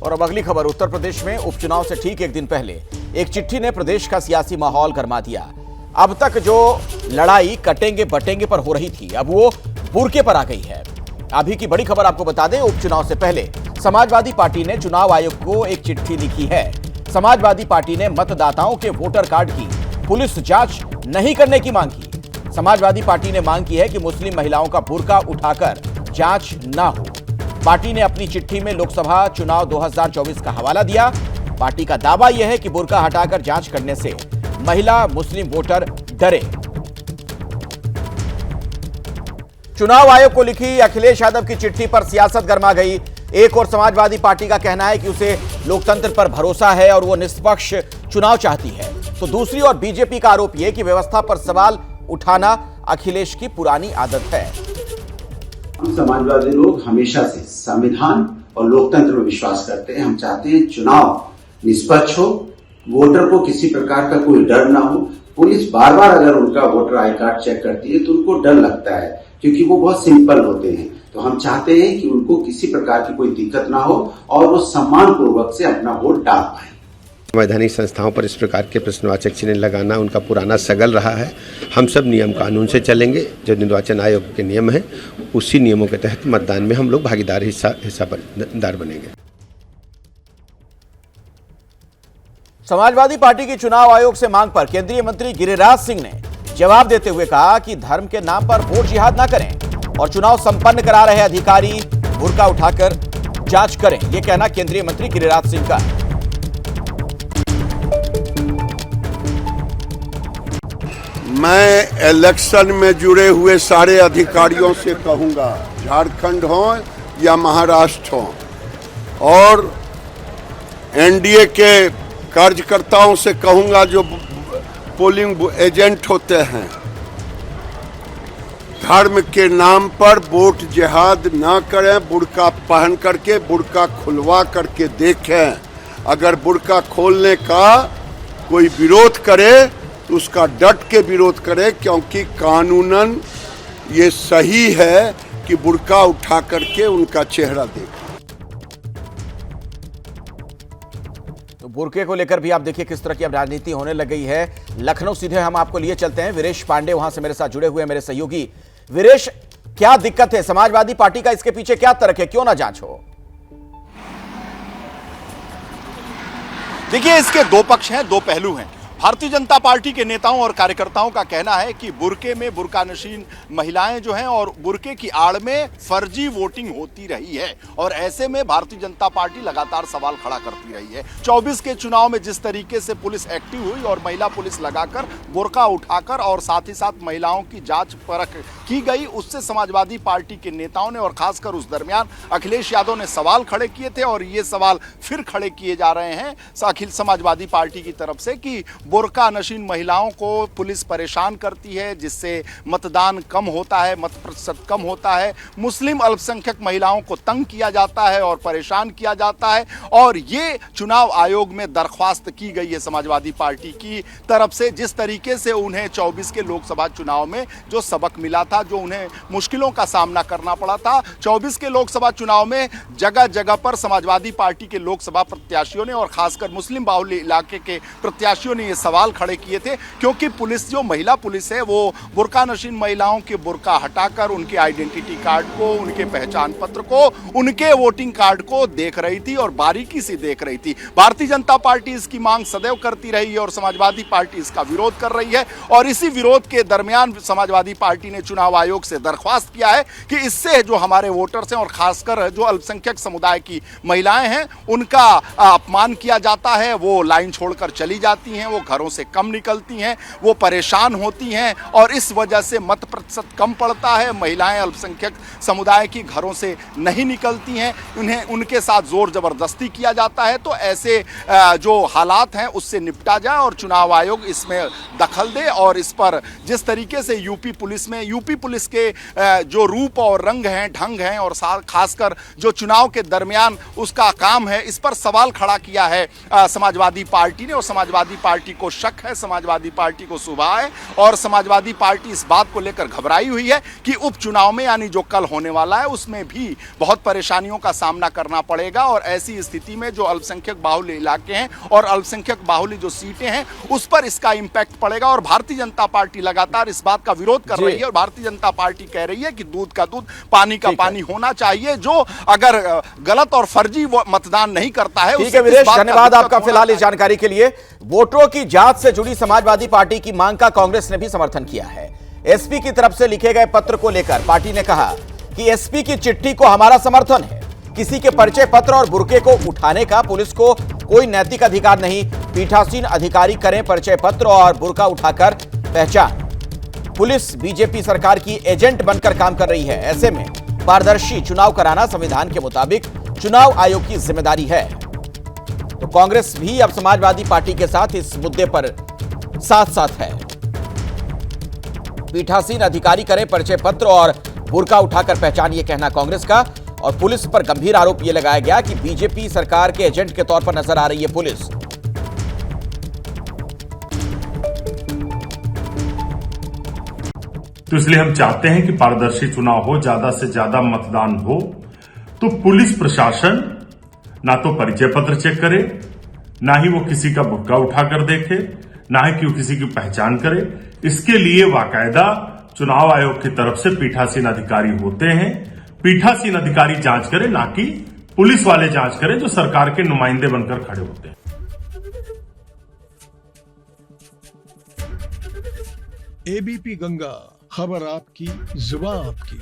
और अब अगली खबर, उत्तर प्रदेश में उपचुनाव से ठीक एक दिन पहले एक चिट्ठी ने प्रदेश का सियासी माहौल गरमा दिया। अब तक जो लड़ाई कटेंगे बटेंगे पर हो रही थी, अब वो बुर्के पर आ गई है। अभी की बड़ी खबर आपको बता दें, उपचुनाव से पहले समाजवादी पार्टी ने चुनाव आयोग को एक चिट्ठी लिखी है। समाजवादी पार्टी ने मतदाताओं के वोटर कार्ड की पुलिस जांच नहीं करने की मांग की। समाजवादी पार्टी ने मांग की है कि मुस्लिम महिलाओं का बुर्का उठाकर जांच ना हो। पार्टी ने अपनी चिट्ठी में लोकसभा चुनाव 2024 का हवाला दिया। पार्टी का दावा यह है कि बुर्का हटाकर जांच करने से महिला मुस्लिम वोटर डरे। चुनाव आयोग को लिखी अखिलेश यादव की चिट्ठी पर सियासत गरमा गई। एक और समाजवादी पार्टी का कहना है कि उसे लोकतंत्र पर भरोसा है और वो निष्पक्ष चुनाव चाहती है, तो दूसरी ओर बीजेपी का आरोप यह कि व्यवस्था पर सवाल उठाना अखिलेश की पुरानी आदत है। हम समाजवादी लोग हमेशा से संविधान और लोकतंत्र में विश्वास करते हैं। हम चाहते हैं चुनाव निष्पक्ष हो, वोटर को किसी प्रकार का कोई डर ना हो। पुलिस बार बार अगर उनका वोटर आई कार्ड चेक करती है तो उनको डर लगता है, क्योंकि वो बहुत सिंपल होते हैं। तो हम चाहते हैं कि उनको किसी प्रकार की कोई दिक्कत ना हो और वो सम्मान पूर्वक से अपना वोट डाल पाए। संवैधानिक संस्थाओं पर इस प्रकार के प्रश्नवाचक चिन्ह लगाना उनका पुराना सगल रहा है। हम सब नियम कानून से चलेंगे। जो निर्वाचन आयोग के नियम हैं, उसी नियमों के तहत मतदान में हम लोग भागीदार हिस्सादार बनेंगे। समाजवादी पार्टी की चुनाव आयोग से मांग पर केंद्रीय मंत्री गिरिराज सिंह ने जवाब देते हुए कहा कि धर्म के नाम पर वोट जिहाद ना करें और चुनाव संपन्न करा रहे अधिकारी बुर्का उठाकर जांच करें। यह कहना केंद्रीय मंत्री गिरिराज सिंह का। मैं इलेक्शन में जुड़े हुए सारे अधिकारियों से कहूंगा, झारखंड हो या महाराष्ट्र हो, और एनडीए के कार्यकर्ताओं से कहूंगा जो पोलिंग एजेंट होते हैं, धर्म के नाम पर वोट जिहाद ना करें। बुर्का पहन करके, बुर्का खुलवा करके देखें। अगर बुर्का खोलने का कोई विरोध करे तो उसका डट के विरोध करे, क्योंकि कानूनन ये सही है कि बुर्का उठा करके उनका चेहरा देखें। तो बुर्के को लेकर भी आप देखिए किस तरह की अब राजनीति होने लग गई है। लखनऊ सीधे हम आपको लिए चलते हैं। वीरेश पांडे वहां से मेरे साथ जुड़े हुए हैं, मेरे सहयोगी। वीरेश, क्या दिक्कत है? समाजवादी पार्टी का इसके पीछे क्या तर्क है, क्यों ना जांच हो? देखिए, इसके दो पक्ष हैं, दो पहलू हैं। भारतीय जनता पार्टी के नेताओं और कार्यकर्ताओं का कहना है कि बुर्के में बुर्का नशीन महिलाएं जो हैं और बुर्के की आड़ में फर्जी वोटिंग होती रही है, और ऐसे में भारतीय जनता पार्टी लगातार सवाल खड़ा करती रही है। 24 के चुनाव में जिस तरीके से पुलिस एक्टिव हुई और महिला पुलिस लगाकर बुर्का उठाकर और साथ ही साथ महिलाओं की जांच परख की गई, उससे समाजवादी पार्टी के नेताओं ने और खासकर उस दरमियान अखिलेश यादव ने सवाल खड़े किए थे, और ये सवाल फिर खड़े किए जा रहे हैं अखिल समाजवादी पार्टी की तरफ से कि बुर्का नशीन महिलाओं को पुलिस परेशान करती है, जिससे मतदान कम होता है, मत प्रतिशत कम होता है, मुस्लिम अल्पसंख्यक महिलाओं को तंग किया जाता है और परेशान किया जाता है। और ये चुनाव आयोग में दरख्वास्त की गई है समाजवादी पार्टी की तरफ से, जिस तरीके से उन्हें 24 के लोकसभा चुनाव में जो सबक मिला था, जो उन्हें मुश्किलों का सामना करना पड़ा था। 24 के लोकसभा चुनाव में जगह जगह पर समाजवादी पार्टी के लोकसभा प्रत्याशियों ने और खासकर मुस्लिम बाहुल्य इलाके के प्रत्याशियों ने सवाल खड़े किए थे, क्योंकि पुलिस, जो महिला पुलिस है, वो बुर्का नशीन महिलाओं के बुर्का हटाकर उनके आइडेंटिटी कार्ड को, उनके पहचान पत्र को, उनके वोटिंग कार्ड को देख रही थी और बारीकी से देख रही थी। भारतीय जनता पार्टी इसकी मांग सदैव करती रही है और समाजवादी पार्टी इसका विरोध कर रही है, और इसी विरोध के दरमियान समाजवादी पार्टी ने चुनाव आयोग से दरख्वास्त किया है कि इससे जो हमारे वोटर्स हैं और खासकर जो अल्पसंख्यक समुदाय की महिलाएं हैं, उनका अपमान किया जाता है। वो लाइन छोड़कर चली जाती हैं, वो घरों से कम निकलती हैं, वो परेशान होती हैं, और इस वजह से मत प्रतिशत कम पड़ता है। महिलाएं अल्पसंख्यक समुदाय की घरों से नहीं निकलती हैं, उन्हें उनके साथ जोर जबरदस्ती किया जाता है। तो ऐसे जो हालात हैं उससे निपटा जाए और चुनाव आयोग इसमें दखल दे, और इस पर जिस तरीके से यूपी पुलिस के जो रूप और रंग हैं, ढंग हैं, और खासकर जो चुनाव के दरमियान उसका काम है, इस पर सवाल खड़ा किया है समाजवादी पार्टी ने। और समाजवादी पार्टी को शक है, समाजवादी पार्टी को सुबह है और समाजवादी पार्टी इस बात को लेकर घबराई हुई है कि उपचुनाव में यानी जो कल होने वाला है उसमें भी बहुत परेशानियों का सामना करना पड़ेगा और ऐसी स्थिति में जो अल्पसंख्यक बाहुल्य इलाके हैं और अल्पसंख्यक बाहुल्य जो सीटें हैं उस पर इसका इंपैक्ट पड़ेगा। और भारतीय जनता पार्टी लगातार इस बात का विरोध कर रही है और भारतीय जनता पार्टी कह रही है कि दूध का दूध पानी का पानी होना चाहिए। जो अगर गलत और फर्जी मतदान नहीं करता है। ठीक है वीरेश, धन्यवाद आपका फिलहाल इस जानकारी के लिए। वोटरों की जांच से जुड़ी समाजवादी पार्टी की मांग का कांग्रेस ने भी समर्थन किया है। एसपी की तरफ से लिखे गए पत्र को लेकर पार्टी ने कहा कि एसपी की चिट्ठी को हमारा समर्थन है। किसी के परिचय पत्र और बुर्के को उठाने का पुलिस को कोई नैतिक अधिकार नहीं। पीठासीन अधिकारी करें परिचय पत्र और बुर्का उठाकर पहचान। पुलिस बीजेपी सरकार की एजेंट बनकर काम कर रही है। ऐसे में पारदर्शी चुनाव कराना संविधान के मुताबिक चुनाव आयोग की जिम्मेदारी है। तो कांग्रेस भी अब समाजवादी पार्टी के साथ इस मुद्दे पर साथ साथ है। पीठासीन अधिकारी करें परिचय पत्र और बुर्का उठाकर पहचान, ये कहना कांग्रेस का। और पुलिस पर गंभीर आरोप यह लगाया गया कि बीजेपी सरकार के एजेंट के तौर पर नजर आ रही है पुलिस। तो इसलिए हम चाहते हैं कि पारदर्शी चुनाव हो, ज्यादा से ज्यादा मतदान हो। तो पुलिस प्रशासन ना तो परिचय पत्र चेक करे, ना ही वो किसी का बुर्का उठाकर देखे, ना ही कि वो किसी की पहचान करे। इसके लिए बाकायदा चुनाव आयोग की तरफ से पीठासीन अधिकारी होते हैं। पीठासीन अधिकारी जांच करे, ना कि पुलिस वाले जांच करें जो सरकार के नुमाइंदे बनकर खड़े होते हैं। एबीपी गंगा, खबर आपकी, जुबान आपकी।